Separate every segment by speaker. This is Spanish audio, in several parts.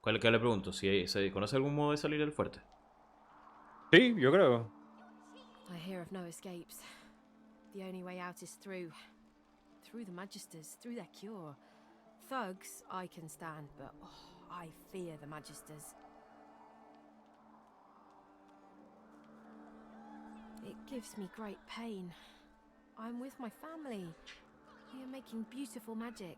Speaker 1: ¿Cuál que le pregunto? Si se conoce algún modo de salir del fuerte.
Speaker 2: Sí, yo creo.
Speaker 3: I hear of no escapes. The only way out is through the Magisters, through their cure. Thugs I can stand, but I fear the Magisters. It gives me great pain. I'm with my family. We are making beautiful magic.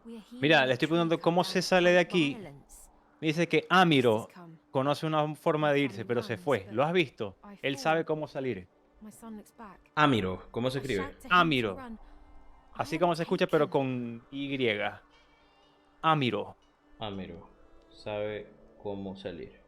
Speaker 3: We are
Speaker 2: Mira,
Speaker 3: healing
Speaker 2: le
Speaker 3: the
Speaker 2: estoy
Speaker 3: tree
Speaker 2: preguntando
Speaker 3: cut
Speaker 2: cómo
Speaker 3: down
Speaker 2: se
Speaker 3: to
Speaker 2: sale de
Speaker 3: fight
Speaker 2: aquí.
Speaker 3: violence.
Speaker 2: Me dice que
Speaker 3: Magisters
Speaker 2: Amiro
Speaker 3: come.
Speaker 2: conoce una forma
Speaker 3: My
Speaker 2: de irse,
Speaker 3: family
Speaker 2: pero se
Speaker 3: runs,
Speaker 2: fue.
Speaker 3: but
Speaker 2: ¿Lo has visto?
Speaker 3: I
Speaker 2: Él
Speaker 3: fall.
Speaker 2: sabe cómo salir.
Speaker 3: My son looks back.
Speaker 1: Amiro, ¿cómo se
Speaker 3: I
Speaker 1: escribe?
Speaker 3: shout to him to
Speaker 2: Amiro.
Speaker 3: run. I
Speaker 2: Así
Speaker 3: am
Speaker 2: como se escucha, pero
Speaker 3: taken.
Speaker 2: con Y. Amiro.
Speaker 1: Amiro, sabe cómo salir.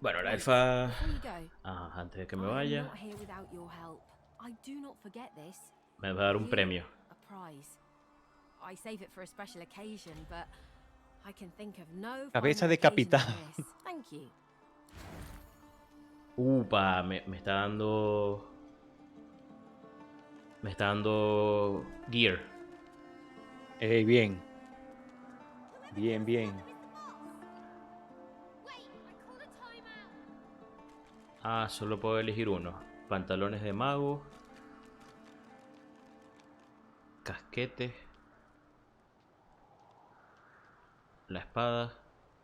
Speaker 1: Bueno, la
Speaker 3: Wait,
Speaker 1: elfa...
Speaker 3: before you go,
Speaker 1: antes de que me
Speaker 3: I am
Speaker 1: vaya,
Speaker 3: not here without your help. I do not forget this.
Speaker 1: me va a dar un
Speaker 3: You,
Speaker 1: premio.
Speaker 3: a prize. I save it for a special occasion, but I can think of no
Speaker 2: Cabeza
Speaker 3: finer occasion than
Speaker 2: decapitada.
Speaker 3: this. Thank you.
Speaker 1: Upa, me está dando... Me está dando... Gear.
Speaker 2: Bien. Bien, bien.
Speaker 1: Solo puedo elegir uno. Pantalones de mago. Casquete. La espada.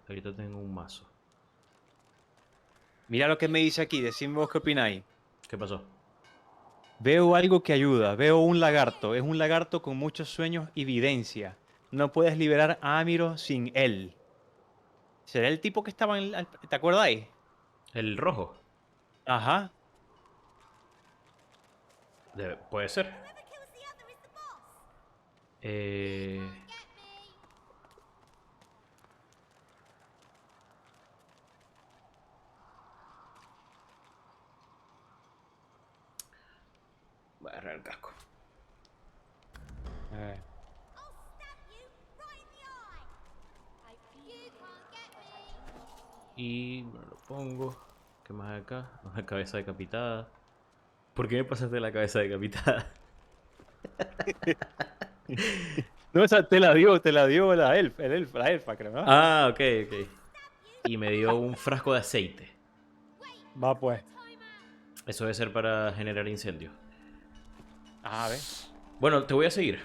Speaker 1: Ahorita tengo un mazo.
Speaker 2: Mira lo que me dice aquí. Decidme vos qué opináis.
Speaker 1: ¿Qué pasó?
Speaker 2: Veo algo que ayuda. Veo un lagarto. Es un lagarto con muchos sueños y evidencia. No puedes liberar a Amiro sin él. ¿Será el tipo que estaba en... ¿Te acordáis?
Speaker 1: El rojo.
Speaker 2: Ajá.
Speaker 1: Puede ser. Eh... Voy a agarrar el casco.
Speaker 2: Eh,
Speaker 1: Y me lo pongo. ¿Qué más hay acá? Una cabeza decapitada. ¿Por qué me pasaste la cabeza decapitada?
Speaker 2: No, esa te la dio la elfa, creo, ¿no?
Speaker 1: Ok, ok. Y me dio un frasco de aceite.
Speaker 2: Va pues.
Speaker 1: Eso debe ser para generar incendio.
Speaker 2: A ver.
Speaker 1: Bueno, te voy a seguir.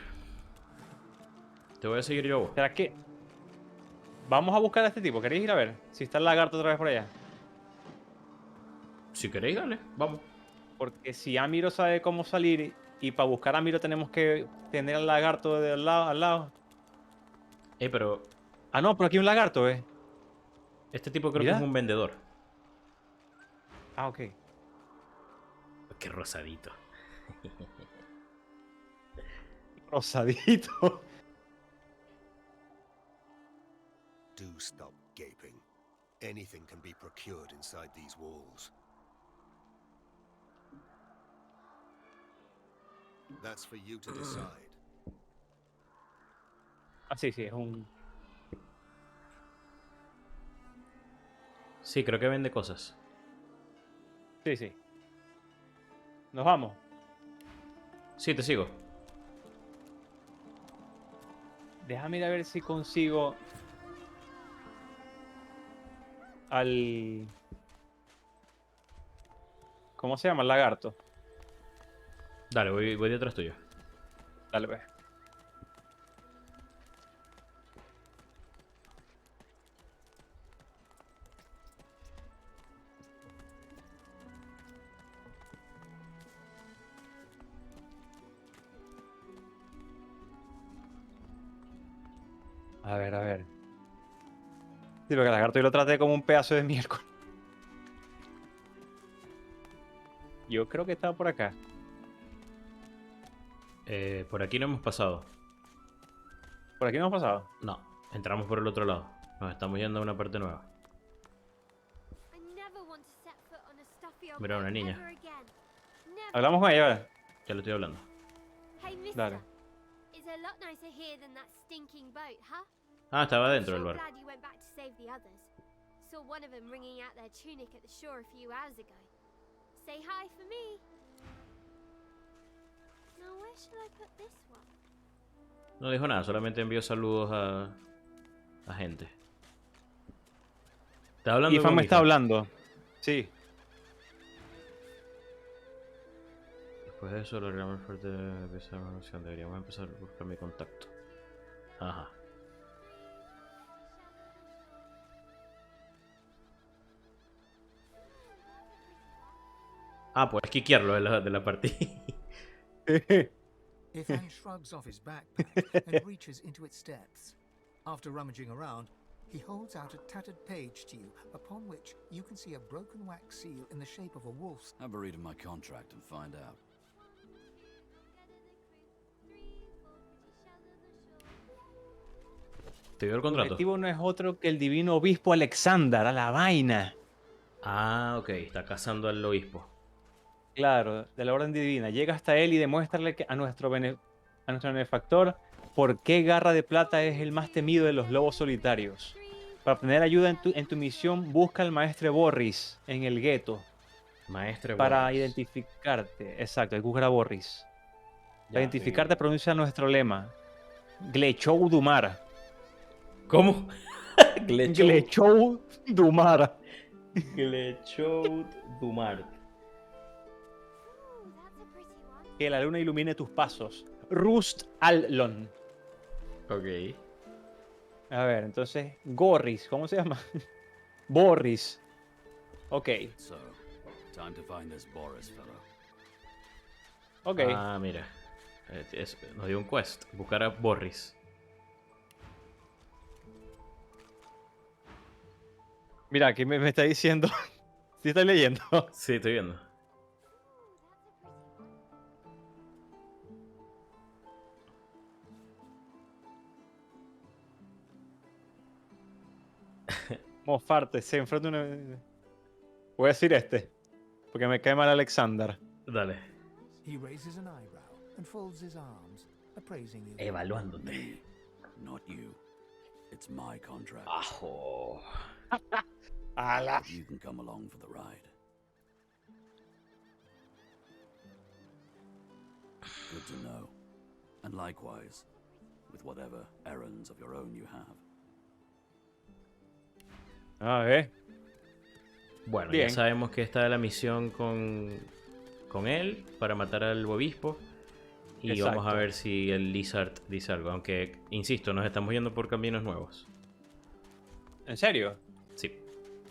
Speaker 1: Te voy a seguir yo a vos.
Speaker 2: ¿Será que vamos a buscar a este tipo? ¿Queréis ir a ver si está el lagarto otra vez por allá?
Speaker 1: Si queréis, dale, vamos.
Speaker 2: Porque si Amiro sabe cómo salir y para buscar a Amiro tenemos que tener al lagarto de al lado.
Speaker 1: Pero
Speaker 2: Ah, no, pero aquí hay un lagarto, ¿eh?
Speaker 1: este tipo creo que es
Speaker 2: Mira.
Speaker 1: un vendedor.
Speaker 2: Ah, ok.
Speaker 1: Qué rosadito.
Speaker 2: Rosadito.
Speaker 4: Do stop gaping. Anything can be procured inside these walls. That's for you to decide.
Speaker 2: Ah, sí, sí, es un...
Speaker 1: Sí, creo que vende cosas.
Speaker 2: Sí, sí. Nos vamos.
Speaker 1: Sí, te sigo.
Speaker 2: Déjame ir a ver si consigo al... ¿Cómo se llama? El lagarto.
Speaker 1: Dale, voy detrás tuyo.
Speaker 2: Dale, pues. A ver, a ver. Sí, porque el lagarto yo lo traté como un pedazo de miércoles. Yo creo que estaba por acá.
Speaker 1: Por aquí no hemos pasado.
Speaker 2: ¿Por aquí no hemos pasado?
Speaker 1: No, entramos por el otro lado. Nos estamos yendo a una parte nueva. Mira, una niña.
Speaker 2: Hablamos con ella ahora.
Speaker 1: Ya lo estoy hablando.
Speaker 5: Hey, mister.
Speaker 2: Dale.
Speaker 5: It's a lot nicer here than that stinking boat, huh?
Speaker 1: Estaba dentro del
Speaker 5: Sure
Speaker 1: barco.
Speaker 5: glad you went back to save the others. Saw one of them wringing out their tunic at the shore a few hours ago. Say hi for me. Now where shall I put this one?
Speaker 1: No dijo nada, solamente envió saludos a gente. ¿Está hablando
Speaker 2: Ifan
Speaker 1: con
Speaker 2: me está
Speaker 1: Ifan?
Speaker 2: hablando. Sí.
Speaker 1: Después de eso logramos el fuerte de esa evaluación. Deberíamos empezar a buscar mi contacto. Ajá. Ah, puedes quiquearlo de la partida.
Speaker 6: Ifan shrugs off his backpack and reaches into its depths. After rummaging around, he holds out a tattered page to you, upon which you can see a broken wax seal in the shape of a wolf's.
Speaker 7: Have a read of my contract and find out.
Speaker 1: ¿Te dio el
Speaker 2: El
Speaker 1: contrato?
Speaker 2: objetivo no es otro que el divino obispo Alexander, a la vaina.
Speaker 1: Ah, ok. Está cazando al obispo.
Speaker 2: Claro, de la orden divina. Llega hasta él y demuéstrale a nuestro benefactor por qué Garra de Plata es el más temido de los lobos solitarios. Para obtener ayuda en tu misión, busca al maestre Borris en el gueto
Speaker 1: Maestre
Speaker 2: para
Speaker 1: Boris.
Speaker 2: identificarte. Exacto, el Gugra Borris.
Speaker 1: Ya,
Speaker 2: Para identificarte, pronuncia nuestro lema. Glechou Dumar.
Speaker 1: ¿Cómo? Glechou.
Speaker 2: Glechou Dumar.
Speaker 1: Glechou Dumart.
Speaker 5: Ooh, that's a pretty one.
Speaker 2: Que la luna ilumine tus pasos. Rust Allon.
Speaker 1: Ok.
Speaker 2: A ver, entonces, Gorris, ¿cómo se llama? Borris. Ok,
Speaker 7: So, time to find this Boris fellow.
Speaker 2: ok.
Speaker 1: Ah, mira. Nos dio un quest. Buscar a Boris.
Speaker 2: Mira, aquí me está diciendo. ¿Sí estás leyendo?
Speaker 1: Sí, estoy viendo.
Speaker 2: Mofarte, se enfrenta una. Voy a decir este. Porque me cae mal Alexander.
Speaker 1: Dale.
Speaker 6: He raises an eyebrow and folds his arms, appraising you.
Speaker 1: Evaluándote.
Speaker 7: Me, not you. It's my contract.
Speaker 1: Ajo.
Speaker 2: ¡Hala!
Speaker 7: But you can come along for the ride. Good to know. And likewise, with whatever errands of your own you have.
Speaker 2: A ver.
Speaker 1: Bueno,
Speaker 2: Bien.
Speaker 1: ya sabemos que está la misión con él para matar al obispo. Y vamos a
Speaker 2: Exacto.
Speaker 1: ver si el Lizard dice algo. Aunque, insisto, nos estamos yendo por caminos nuevos.
Speaker 2: ¿En serio?
Speaker 1: Sí.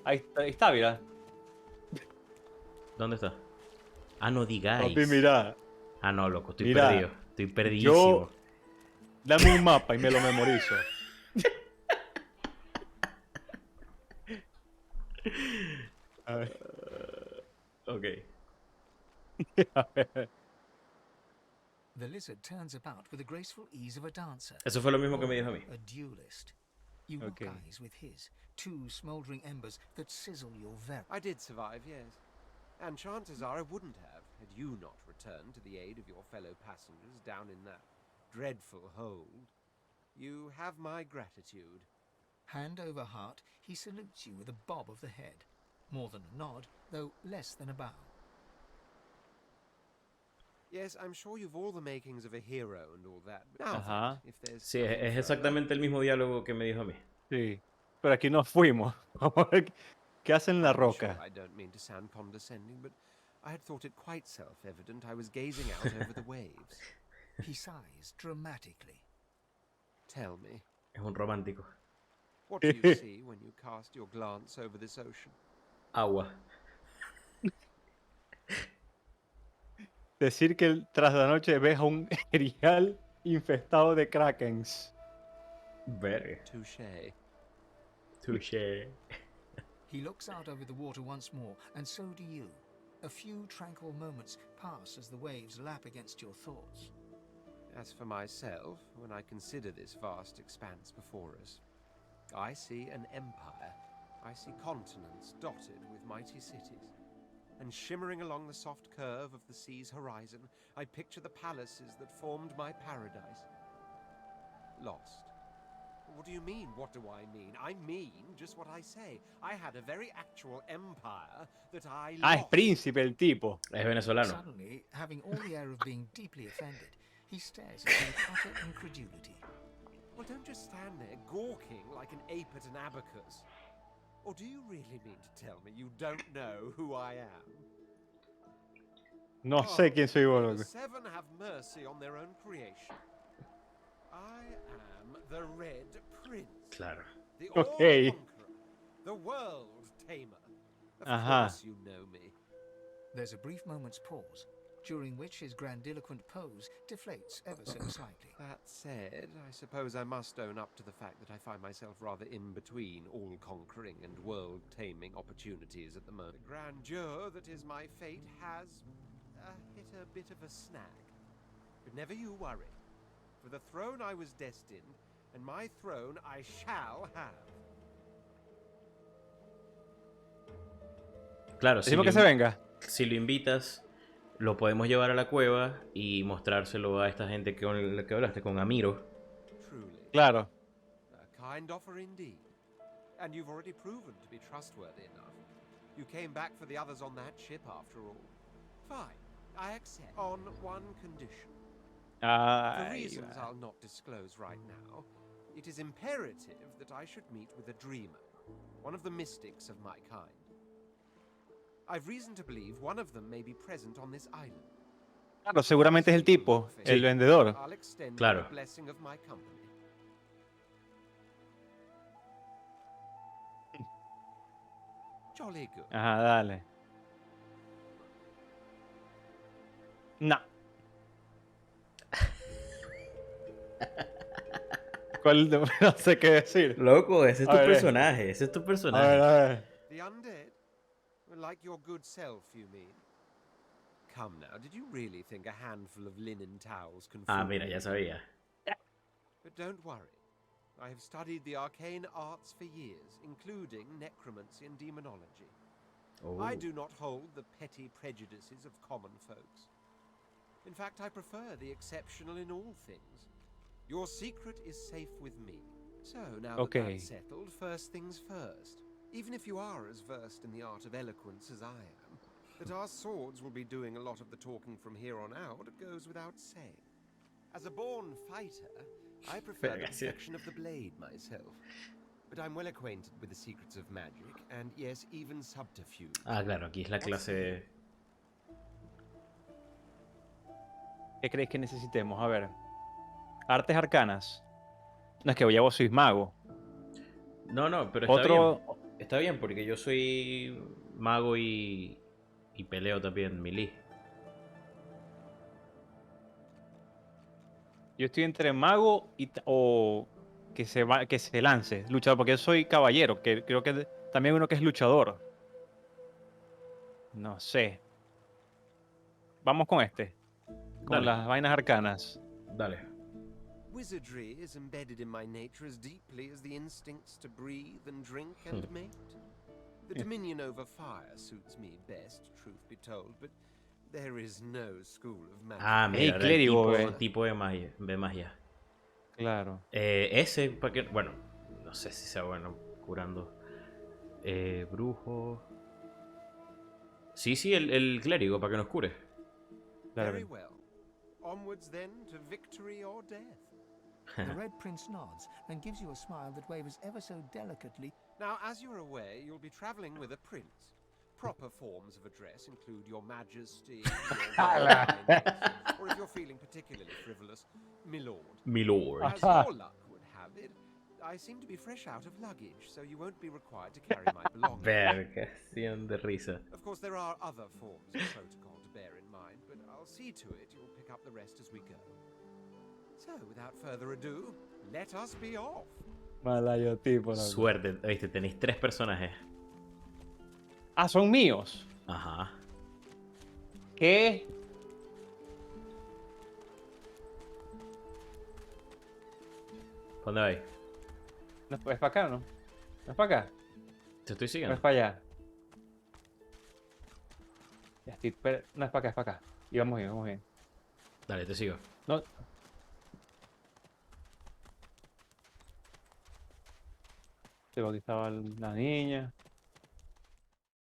Speaker 2: Ahí está, mira.
Speaker 1: ¿Dónde está? Ah, no digáis.
Speaker 2: Papi, mira.
Speaker 1: Ah, no, loco, estoy
Speaker 2: Mira,
Speaker 1: perdido. Estoy perdidísimo.
Speaker 2: Yo. Dame un mapa y me lo memorizo. A ver.
Speaker 1: Ok.
Speaker 2: A ver.
Speaker 6: The lizard turns about with the graceful ease of a dancer.
Speaker 1: Eso fue lo mismo que me dijo a mí.
Speaker 6: A duelist. You lock
Speaker 2: Okay.
Speaker 6: eyes with his, two smouldering embers that sizzle your very.
Speaker 8: I did survive, yes. And chances are I wouldn't have, had you not returned to the aid of your fellow passengers down in that dreadful hold. You have my gratitude.
Speaker 6: Hand over heart, he salutes you with a bob of the head. More than a nod, though less than a bow.
Speaker 8: Yes, I'm sure you've all the makings of a hero and all that. But now,
Speaker 2: Ajá.
Speaker 8: if there's
Speaker 1: Sí,
Speaker 8: nothing
Speaker 1: es
Speaker 8: further-
Speaker 1: exactamente el mismo diálogo que me dijo a mí.
Speaker 2: Sí. Pero aquí nos fuimos. Vamos a ver qué hacen en la
Speaker 8: I'm
Speaker 2: roca.
Speaker 8: sure I don't mean to sound condescending, but I had thought it quite self-evident I was gazing out over the waves.
Speaker 6: He sighs dramatically.
Speaker 8: Tell me,
Speaker 1: Es un romántico.
Speaker 8: what do you see when you cast your glance over this ocean?
Speaker 1: Agua.
Speaker 2: Decir que tras la noche ves a un erial infestado de krakens.
Speaker 1: Verga.
Speaker 8: Touché.
Speaker 1: Touché.
Speaker 6: He looks out over the water once more, and so do you. A few tranquil moments pass as the waves lap against your thoughts.
Speaker 8: As for myself, when I consider this vast expanse before us, I see an empire. I see continents dotted with mighty cities. And shimmering along the soft curve of the sea's horizon, I picture the palaces that formed my paradise. Lost. What do you mean, what do I mean? I mean just what I say. I had a very actual empire that I
Speaker 2: Ah, es
Speaker 8: lost.
Speaker 2: príncipe el tipo.
Speaker 1: Es venezolano.
Speaker 6: Suddenly, having all the air of being deeply offended, He stares at you with utter incredulity.
Speaker 8: Well, don't just stand there gawking like an ape at an abacus. Or do you really mean to tell me you don't know who I am?
Speaker 2: No sé quién soy vos,
Speaker 8: May
Speaker 2: loco.
Speaker 8: the seven have mercy on their own creation. I am the Red Prince.
Speaker 1: Claro.
Speaker 8: The
Speaker 2: Ok.
Speaker 8: All-Conqueror. The World Tamer. Of
Speaker 2: Ajá.
Speaker 8: course you know me.
Speaker 6: There's a brief moment's pause, during which his grandiloquent pose deflates ever so slightly.
Speaker 8: That said, I suppose I must own up to the fact that I find myself rather in between all-conquering and world-taming opportunities at the moment. The grandeur that is my fate has hit a bit of a snag. But never you worry. For the throne I was destined, and my throne I shall have.
Speaker 1: Claro,
Speaker 2: Decimos que se venga.
Speaker 1: si lo invitas, lo podemos llevar a la cueva y mostrárselo a esta gente con la que hablaste, con Amiro.
Speaker 8: Truly.
Speaker 2: Claro.
Speaker 8: A kind offer indeed. And you've already proven to be trustworthy enough. You came back for the others on that ship after all. Fine, I accept. On one condition. For
Speaker 2: Ay,
Speaker 8: reasons I'll not disclose right now, it is imperative that I should meet with a dreamer, one of the mystics of my kind. I've reason to believe one of them may be present on this island.
Speaker 2: claro, seguramente es el tipo, el vendedor.
Speaker 8: I'll extend
Speaker 1: Claro.
Speaker 8: the blessing of my company. Jolly good.
Speaker 2: Ajá, dale. No. ¿Cuál? No sé qué decir.
Speaker 1: Loco, ese es
Speaker 2: A
Speaker 1: tu
Speaker 2: ver,
Speaker 1: personaje, ese es tu
Speaker 2: A ver,
Speaker 1: personaje.
Speaker 2: a ver.
Speaker 8: The undead? Like your good self, you mean? Come now, did you really think a handful of linen towels can
Speaker 1: Ah,
Speaker 8: fool
Speaker 1: mira,
Speaker 8: you?
Speaker 1: ya sabía.
Speaker 8: But don't worry. I have studied the arcane arts for years, including necromancy and demonology.
Speaker 1: Oh.
Speaker 8: I do not hold the petty prejudices of common folks. In fact, I prefer the exceptional in all things. Your secret is safe with me. So, now that
Speaker 2: Okay.
Speaker 8: that's settled, first things first. Even if you are as versed in the art of eloquence as I am, that our swords will be doing a lot of the talking from here on out goes without saying. As a born fighter, I prefer the
Speaker 1: Verga, sí.
Speaker 8: protection of the blade myself. But I'm well acquainted with the secrets of magic, and yes, even subterfuge.
Speaker 1: Ah, claro, aquí es la clase de...
Speaker 2: ¿Qué creéis que necesitemos? A ver. Artes arcanas. No es que ya vos sois mago.
Speaker 1: No, pero está
Speaker 2: Otro.
Speaker 1: bien. Está bien, porque yo soy mago y peleo también, melee.
Speaker 2: Yo estoy entre mago o que se lance, luchador, porque yo soy caballero, que creo que también uno que es luchador. No sé. Vamos con este. Con
Speaker 1: Dale.
Speaker 2: las vainas arcanas.
Speaker 1: Dale.
Speaker 8: Wizardry is embedded in my nature as deeply as the instincts to breathe and drink and mate. The dominion over fire suits me best, truth be told, but there is no school of magic.
Speaker 1: Ah,
Speaker 2: Ey,
Speaker 1: mira,
Speaker 2: clérigo,
Speaker 1: el tipo de magia.
Speaker 2: Claro.
Speaker 1: Ese, para que... Bueno, no sé si sea bueno curando. Brujo... Sí, el clérigo, para que nos cure.
Speaker 8: Very well. Onwards then to victory or death.
Speaker 6: The Red Prince nods and gives you a smile that wavers ever so delicately.
Speaker 8: Now, as you're aware, you'll be traveling with a prince. Proper forms of address include Your Majesty, Your Royal Highness, or if you're feeling particularly frivolous, Milord.
Speaker 1: Milord.
Speaker 8: As your luck would have it, I seem to be fresh out of luggage, so you won't be required to carry my belongings.
Speaker 1: Verga, de risa.
Speaker 8: Of course, there are other forms of protocol to bear in mind, but I'll see to it you'll pick up the rest as we go. So, without further ado, let us be off.
Speaker 2: Malayo tipo. loco.
Speaker 1: Suerte, viste, tenéis 3 personajes.
Speaker 2: Ah, son míos.
Speaker 1: Ajá.
Speaker 2: ¿Qué?
Speaker 1: ¿Dónde vais?
Speaker 2: ¿No es para acá, no? ¿No es para acá?
Speaker 1: Te estoy
Speaker 2: ¿No
Speaker 1: siguiendo.
Speaker 2: es para allá? Ya estoy, no es para acá, es para acá. Y vamos bien, vamos bien.
Speaker 1: Dale, te sigo.
Speaker 2: No. Aquí estaba la niña.